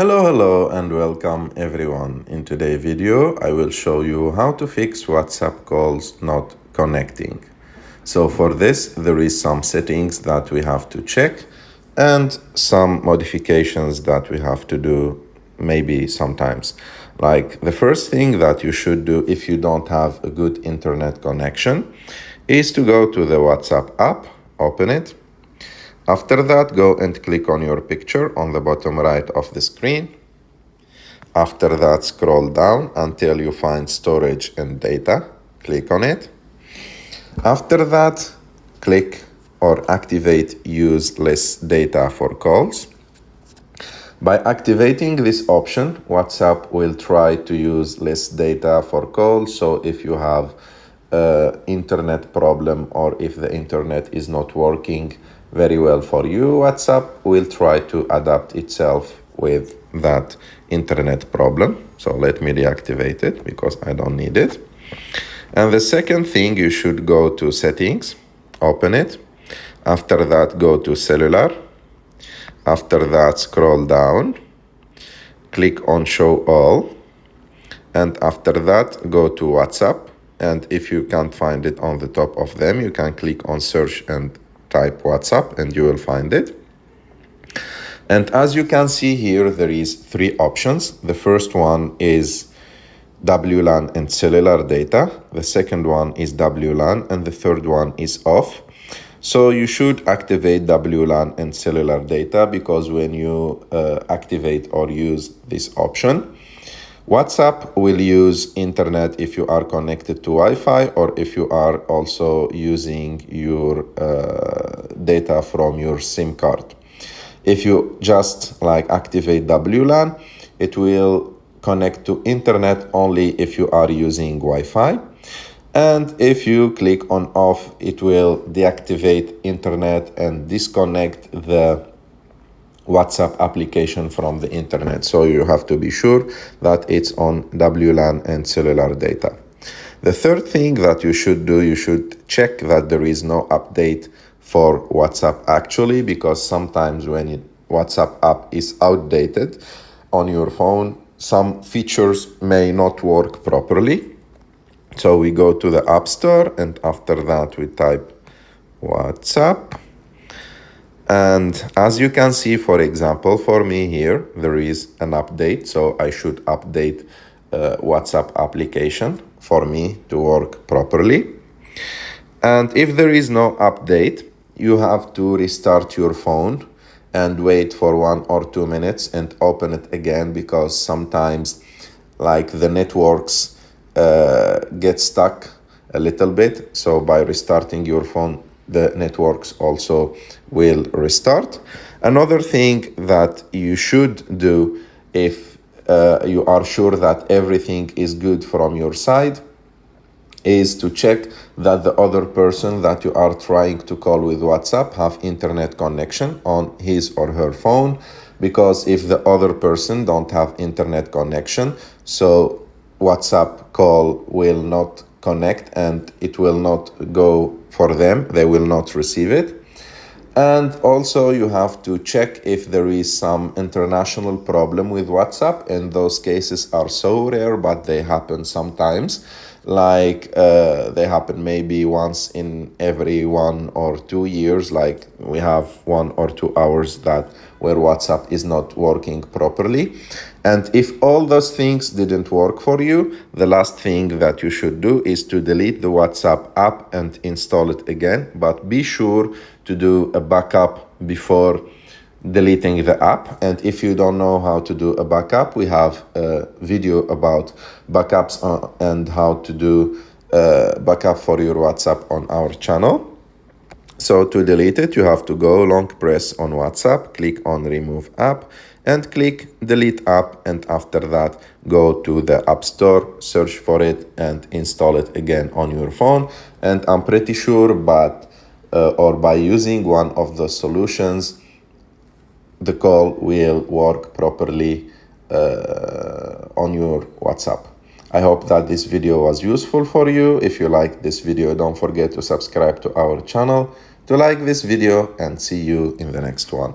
Hello and welcome everyone. In today's video, I will show you how to fix WhatsApp calls not connecting. So for this, there is some settings that we have to check and some modifications that we have to do maybe sometimes. Like the first thing that you should do if you don't have a good internet connection is to go to the WhatsApp app, open it. After that, go and click on your picture on the bottom right of the screen. After that, scroll down until you find storage and data. Click on it. After that, click or activate use less data for calls. By activating this option, WhatsApp will try to use less data for calls. So if you have internet problem or if the internet is not working very well for you, WhatsApp will try to adapt itself with that internet problem. So let me deactivate it because I don't need it. And the second thing, you should go to settings, open it. After that, go to cellular. After that, scroll down, click on show all. And after that, go to WhatsApp. And if you can't find it on the top of them, you can click on search and type WhatsApp and you will find it. And as you can see here, there is three options. The first one is WLAN and cellular data. The second one is WLAN and the third one is off. So you should activate WLAN and cellular data because when you activate or use this option, WhatsApp will use internet if you are connected to Wi-Fi or if you are also using your data from your SIM card. If you just activate WLAN, it will connect to internet only if you are using Wi-Fi. And if you click on off, it will deactivate internet and disconnect the WhatsApp application from the internet. So you have to be sure that it's on WLAN and cellular data. The third thing that you should do, you should check that there is no update for WhatsApp actually, because sometimes when WhatsApp app is outdated on your phone, some features may not work properly. So we go to the App Store and after that we type WhatsApp. And as you can see, for example, for me here, there is an update. So I should update WhatsApp application for me to work properly. And if there is no update, you have to restart your phone and wait for 1 or 2 minutes and open it again, because sometimes the networks get stuck a little bit. So by restarting your phone, the networks also will restart. Another thing that you should do if you are sure that everything is good from your side is to check that the other person that you are trying to call with WhatsApp have internet connection on his or her phone, because if the other person don't have internet connection, so WhatsApp call will not connect and it will not go for them, they will not receive it. And also you have to check if there is some international problem with WhatsApp, and those cases are so rare, but they happen sometimes. They happen maybe once in every 1 or 2 years, like we have 1 or 2 hours that where WhatsApp is not working properly. And if all those things didn't work for you, the last thing that you should do is to delete the WhatsApp app and install it again. But be sure to do a backup before deleting the app. And if you don't know how to do a backup, we have a video about backups and how to do backup for your WhatsApp on our channel. So to delete it, you have to go long press on WhatsApp, click on remove app and click delete app, and after that go to the App Store, search for it and install it again on your phone. And I'm pretty sure by using one of the solutions, the call will work properly on your WhatsApp. I hope that this video was useful for you. If you like this video, don't forget to subscribe to our channel, to like this video, and see you in the next one.